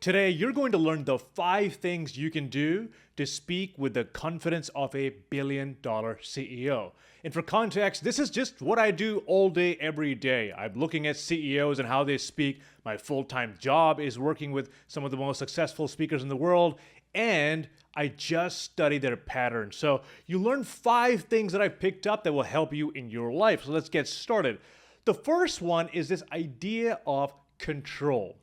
Today, you're going to learn the 5 things you can do to speak with the confidence of a billion-dollar CEO. And for context, this is just what I do all day, every day. I'm looking at CEOs and how they speak. My full-time job is working with some of the most successful speakers in the world, and I just study their patterns. So you learn 5 things that I picked up that will help you in your life. So let's get started. The first one is this idea of control.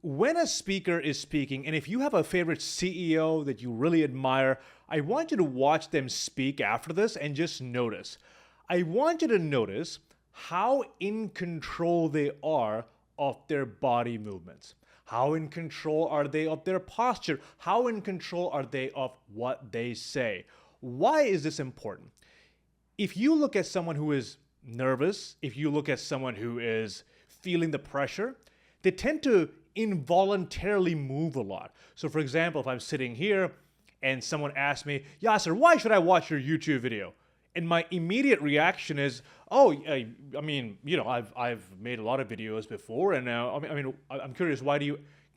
When a speaker is speaking, and if you have a favorite CEO that you really admire, I want you to watch them speak after this and just notice. I want you to notice how in control they are of their body movements. How in control are they of their posture? How in control are they of what they say? Why is this important? If you look at someone who is nervous, if you look at someone who is feeling the pressure, they tend to involuntarily move a lot. So for example, if I'm sitting here and someone asks me, Yasser, why should I watch your YouTube video? And my immediate reaction is, I mean, I've made a lot of videos before, and I'm curious,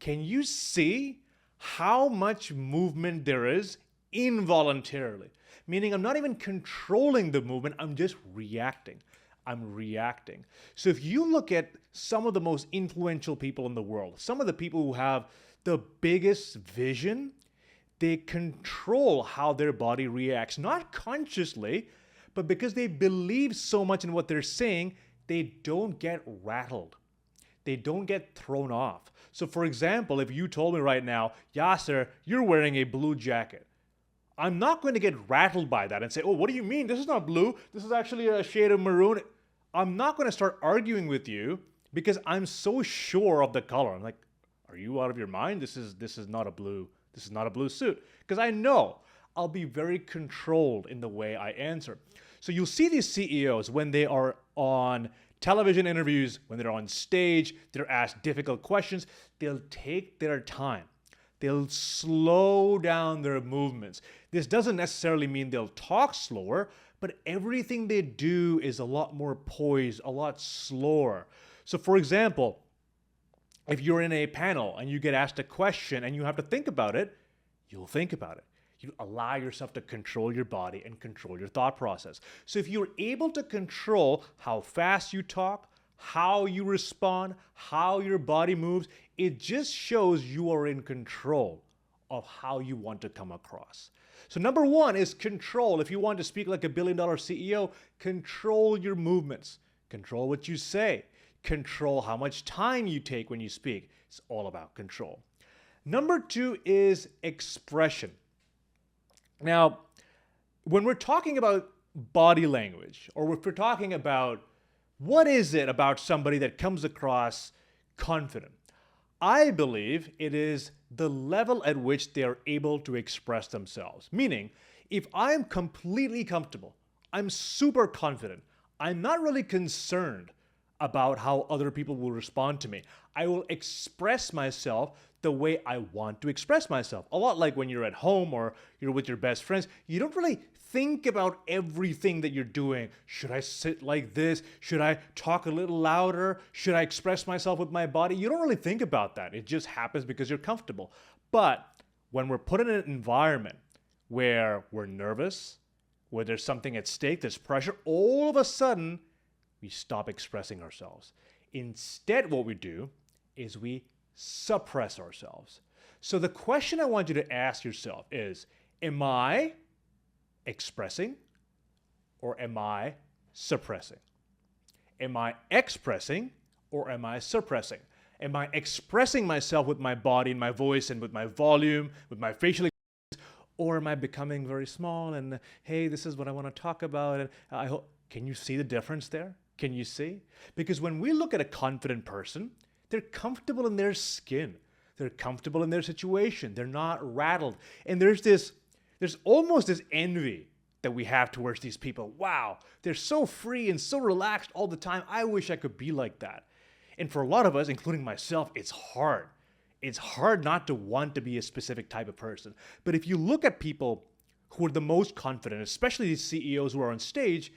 can you see how much movement there is involuntarily? Meaning I'm not even controlling the movement, I'm just reacting. I'm reacting. So if you look at some of the most influential people in the world, some of the people who have the biggest vision, they control how their body reacts, not consciously, but because they believe so much in what they're saying, they don't get rattled. They don't get thrown off. So for example, if you told me right now, Yasser, you're wearing a blue jacket, I'm not going to get rattled by that and say, oh, what do you mean? This is not blue. This is actually a shade of maroon. I'm not going to start arguing with you because I'm so sure of the color. I'm like, are you out of your mind? This is not a blue. This is not a blue suit. Because I know I'll be very controlled in the way I answer. So you'll see these CEOs when they are on television interviews, when they're on stage, they're asked difficult questions, they'll take their time. They'll slow down their movements. This doesn't necessarily mean they'll talk slower, but everything they do is a lot more poised, a lot slower. So for example, if you're in a panel and you get asked a question and you have to think about it, you'll think about it. You allow yourself to control your body and control your thought process. So if you're able to control how fast you talk, how you respond, how your body moves, it just shows you are in control of how you want to come across. So number 1 is control. If you want to speak like a billion-dollar CEO, control your movements. Control what you say. Control how much time you take when you speak. It's all about control. Number 2 is expression. Now, when we're talking about body language, or if we're talking about what is it about somebody that comes across confident, I believe it is the level at which they are able to express themselves. Meaning, if I'm completely comfortable, I'm super confident, I'm not really concerned about how other people will respond to me. I will express myself the way I want to express myself. A lot like when you're at home or you're with your best friends, you don't really think about everything that you're doing. Should I sit like this? Should I talk a little louder? Should I express myself with my body? You don't really think about that. It just happens because you're comfortable. But when we're put in an environment where we're nervous, where there's something at stake, there's pressure, all of a sudden, we stop expressing ourselves. Instead, what we do is we suppress ourselves. So the question I want you to ask yourself is, am I expressing or am I suppressing? Am I expressing or am I suppressing? Am I expressing myself with my body and my voice and with my volume, with my facial expressions, or am I becoming very small and, hey, this is what I want to talk about, and I hope, can you see the difference there? Can you see? Because when we look at a confident person, they're comfortable in their skin. They're comfortable in their situation. They're not rattled. And there's almost this envy that we have towards these people. Wow, they're so free and so relaxed all the time. I wish I could be like that. And for a lot of us, including myself, it's hard. It's hard not to want to be a specific type of person. But if you look at people who are the most confident, especially these CEOs who are on stage,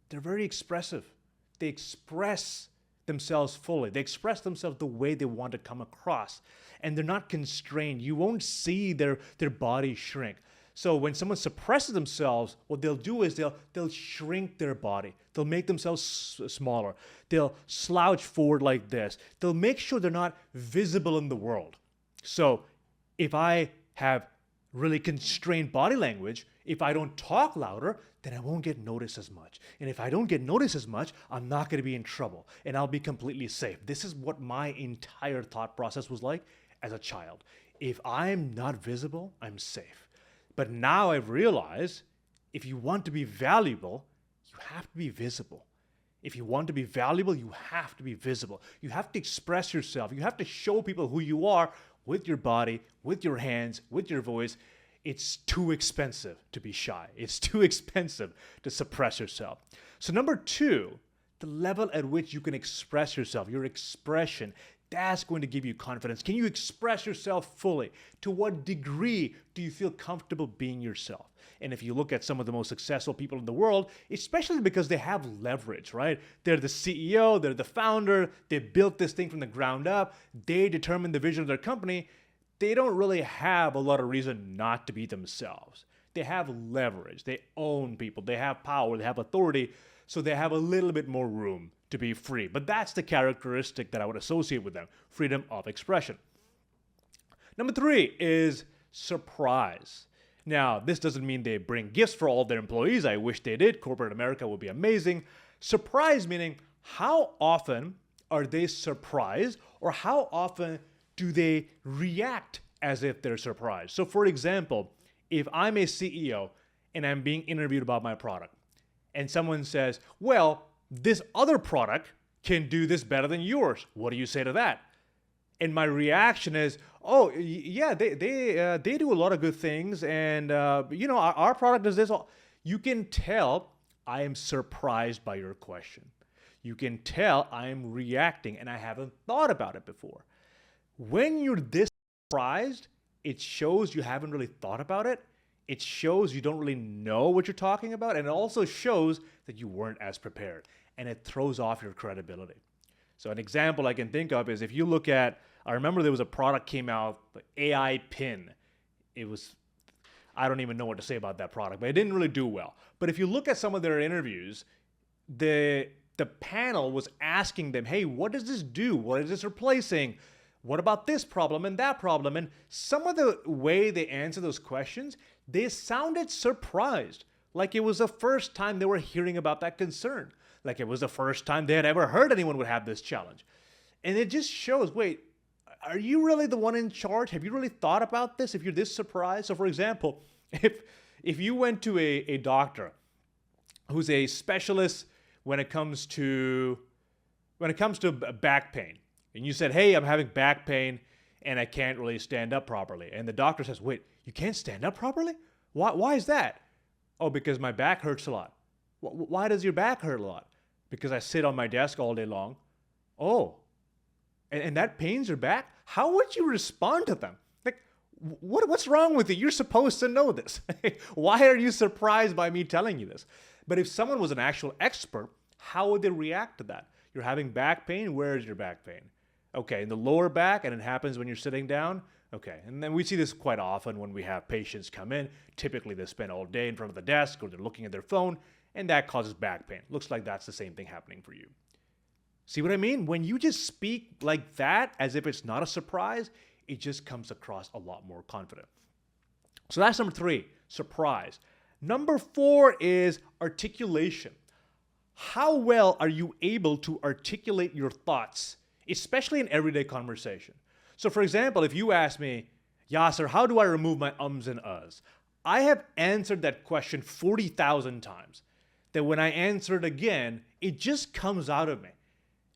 they're very expressive. They express themselves fully. They express themselves the way they want to come across. And they're not constrained. You won't see their body shrink. So when someone suppresses themselves, what they'll do is they'll shrink their body. They'll make themselves smaller. They'll slouch forward like this. They'll make sure they're not visible in the world. So if I have really constrained body language, if I don't talk louder, then I won't get noticed as much. And if I don't get noticed as much, I'm not going to be in trouble and I'll be completely safe. This is what my entire thought process was like as a child. If I'm not visible, I'm safe. But now I've realized if you want to be valuable, you have to be visible. If you want to be valuable, you have to be visible. You have to express yourself. You have to show people who you are with your body, with your hands, with your voice. It's too expensive to be shy. It's too expensive to suppress yourself. So number 2, the level at which you can express yourself, your expression, that's going to give you confidence. Can you express yourself fully? To what degree do you feel comfortable being yourself? And if you look at some of the most successful people in the world, especially because they have leverage, right? They're the CEO, they're the founder, they built this thing from the ground up, they determine the vision of their company. They don't really have a lot of reason not to be themselves. They have leverage, they own people, they have power, they have authority, so they have a little bit more room to be free. But that's the characteristic that I would associate with them, freedom of expression. Number 3 is surprise. Now, this doesn't mean they bring gifts for all their employees. I wish they did. Corporate America would be amazing. Surprise meaning how often are they surprised, or how often do they react as if they're surprised? So for example, if I'm a CEO and I'm being interviewed about my product, and someone says, well, this other product can do this better than yours. What do you say to that? And my reaction is, oh, yeah, they do a lot of good things. And, our product does this. You can tell I am surprised by your question. You can tell I am reacting and I haven't thought about it before. When you're this surprised, it shows you haven't really thought about it. It shows you don't really know what you're talking about. And it also shows that you weren't as prepared. And it throws off your credibility. So an example I can think of is if you look at, I remember there was a product came out, the AI Pin. I don't even know what to say about that product, but it didn't really do well. But if you look at some of their interviews, the panel was asking them, hey, what does this do? What is this replacing? What about this problem and that problem? And some of the way they answer those questions, they sounded surprised. Like it was the first time they were hearing about that concern. Like it was the first time they had ever heard anyone would have this challenge. And it just shows, wait, are you really the one in charge? Have you really thought about this if you're this surprised? So for example, if you went to a doctor who's a specialist when it comes to back pain, and you said, hey, I'm having back pain and I can't really stand up properly. And the doctor says, wait, you can't stand up properly? Why is that? Oh, because my back hurts a lot. Why does your back hurt a lot? Because I sit on my desk all day long. Oh, and that pains your back? How would you respond to them? Like, what's wrong with you? You're supposed to know this. Why are you surprised by me telling you this? But if someone was an actual expert, how would they react to that? You're having back pain? Where is your back pain? Okay, in the lower back, and it happens when you're sitting down? Okay, and then we see this quite often when we have patients come in. Typically, they spend all day in front of the desk or they're looking at their phone, and that causes back pain. Looks like that's the same thing happening for you. See what I mean? When you just speak like that, as if it's not a surprise, it just comes across a lot more confident. So that's number 3, surprise. Number 4 is articulation. How well are you able to articulate your thoughts, especially in everyday conversation? So for example, if you ask me, Yasser, how do I remove my ums and uhs? I have answered that question 40,000 times. That when I answer it again, it just comes out of me.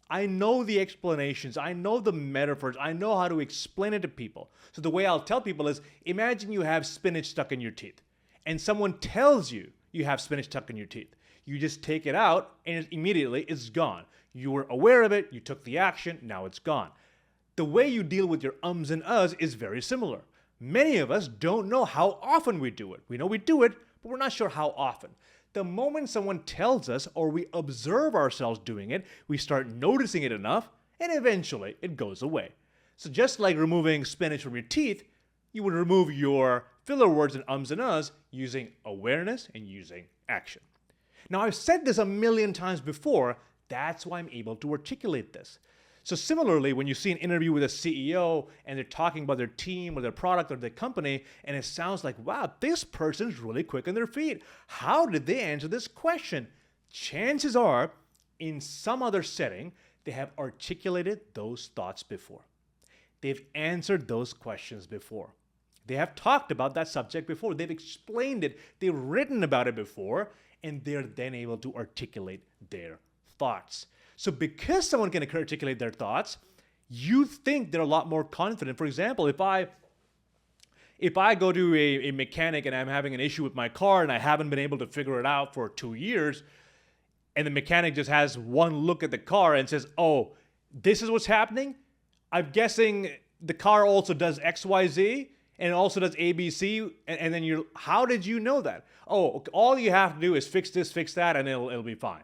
I know the explanations, I know the metaphors, I know how to explain it to people. So the way I'll tell people is, imagine you have spinach stuck in your teeth, and someone tells you you have spinach stuck in your teeth. You just take it out, and immediately it's gone. You were aware of it, you took the action, now it's gone. The way you deal with your ums and uhs is very similar. Many of us don't know how often we do it. We know we do it, but we're not sure how often. The moment someone tells us or we observe ourselves doing it, we start noticing it enough, and eventually it goes away. So just like removing spinach from your teeth, you would remove your filler words and ums and uhs using awareness and using action. Now, I've said this a million times before. That's why I'm able to articulate this. So similarly, when you see an interview with a CEO and they're talking about their team or their product or their company, and it sounds like, wow, this person's really quick on their feet. How did they answer this question? Chances are, in some other setting, they have articulated those thoughts before. They've answered those questions before. They have talked about that subject before. They've explained it. They've written about it before, and they're then able to articulate their thoughts. So because someone can articulate their thoughts, you think they're a lot more confident. For example, if I go to a mechanic and I'm having an issue with my car and I haven't been able to figure it out for 2 years, and the mechanic just has one look at the car and says, oh, this is what's happening? I'm guessing the car also does X, Y, Z, and it also does A, B, C, and then how did you know that? Oh, all you have to do is fix this, fix that, and it'll be fine.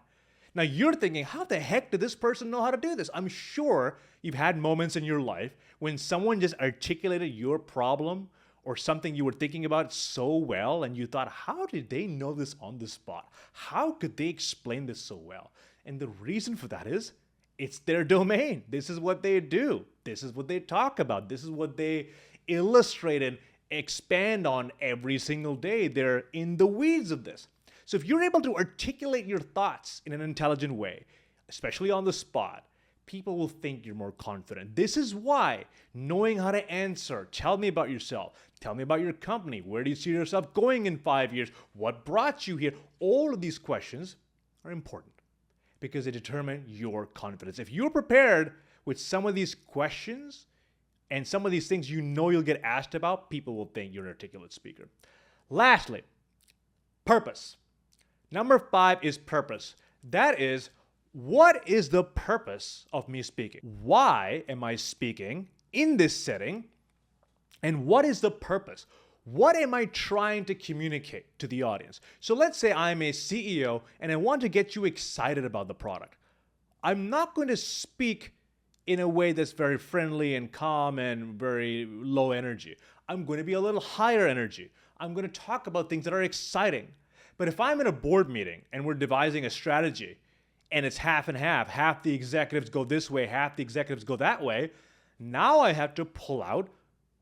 Now you're thinking, how the heck did this person know how to do this? I'm sure you've had moments in your life when someone just articulated your problem or something you were thinking about so well, and you thought, how did they know this on the spot? How could they explain this so well? And the reason for that is, it's their domain. This is what they do. This is what they talk about. This is what they illustrate and expand on every single day. They're in the weeds of this. So if you're able to articulate your thoughts in an intelligent way, especially on the spot, people will think you're more confident. This is why knowing how to answer, tell me about yourself, tell me about your company, where do you see yourself going in 5 years, what brought you here, all of these questions are important because they determine your confidence. If you're prepared with some of these questions and some of these things you know you'll get asked about, people will think you're an articulate speaker. Lastly, purpose. Number 5 is purpose. That is, what is the purpose of me speaking? Why am I speaking in this setting? And what is the purpose? What am I trying to communicate to the audience? So let's say I'm a CEO and I want to get you excited about the product. I'm not going to speak in a way that's very friendly and calm and very low energy. I'm going to be a little higher energy. I'm going to talk about things that are exciting. But if I'm in a board meeting and we're devising a strategy and it's half and half the executives go this way, half the executives go that way, now I have to pull out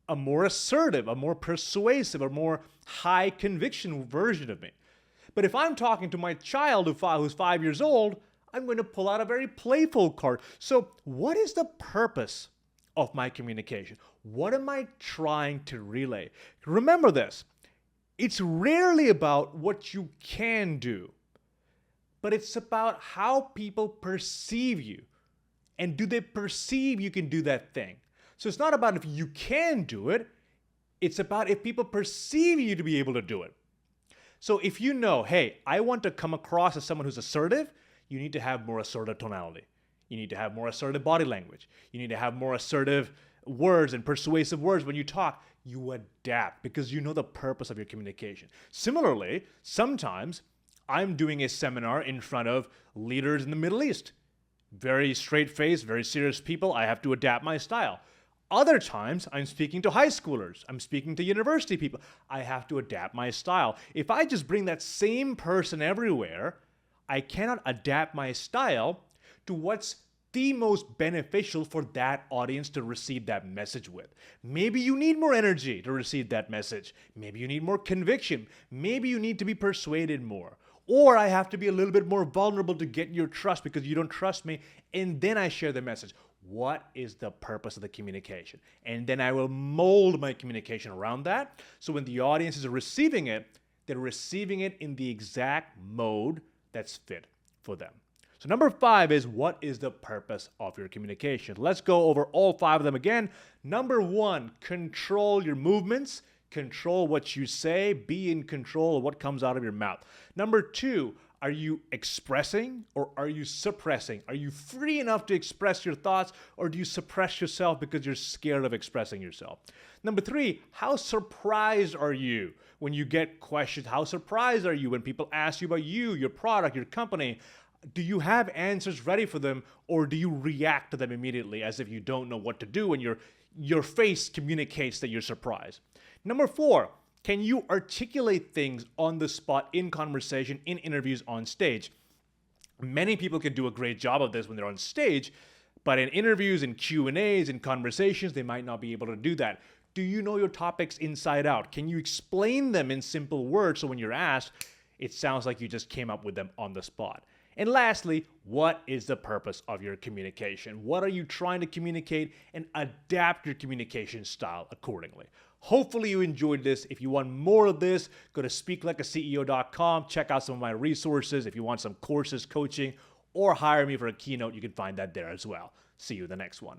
a more assertive, a more persuasive, a more high conviction version of me. But if I'm talking to my child who's 5 years old, I'm going to pull out a very playful card. So what is the purpose of my communication? What am I trying to relay? Remember this. It's rarely about what you can do, but it's about how people perceive you. And do they perceive you can do that thing? So it's not about if you can do it, it's about if people perceive you to be able to do it. So if you know, hey, I want to come across as someone who's assertive, you need to have more assertive tonality. You need to have more assertive body language. You need to have more assertive words and persuasive words when you talk. You adapt because you know the purpose of your communication. Similarly, sometimes I'm doing a seminar in front of leaders in the Middle East. Very straight-faced, very serious people. I have to adapt my style. Other times, I'm speaking to high schoolers. I'm speaking to university people. I have to adapt my style. If I just bring that same person everywhere, I cannot adapt my style to what's the most beneficial for that audience to receive that message with. Maybe you need more energy to receive that message. Maybe you need more conviction. Maybe you need to be persuaded more. Or I have to be a little bit more vulnerable to get your trust because you don't trust me, and then I share the message. What is the purpose of the communication? And then I will mold my communication around that. So when the audience is receiving it, they're receiving it in the exact mode that's fit for them. So number 5 is, what is the purpose of your communication? Let's go over all 5 of them again. Number 1, control your movements. Control what you say. Be in control of what comes out of your mouth. Number 2, Are you expressing or are you suppressing? Are you free enough to express your thoughts, or do you suppress yourself because you're scared of expressing yourself? Number 3, how surprised are you when you get questions? How surprised are you when people ask you about you, your product, your company? Do you have answers ready for them, or do you react to them immediately as if you don't know what to do, and your face communicates that you're surprised? Number 4, can you articulate things on the spot in conversation, in interviews, on stage? Many people can do a great job of this when they're on stage, but in interviews, in Q&As, in conversations, they might not be able to do that. Do you know your topics inside out? Can you explain them in simple words so when you're asked, it sounds like you just came up with them on the spot? And lastly, what is the purpose of your communication? What are you trying to communicate, and adapt your communication style accordingly. Hopefully you enjoyed this. If you want more of this, go to speaklikeaceo.com. Check out some of my resources. If you want some courses, coaching, or hire me for a keynote, you can find that there as well. See you in the next one.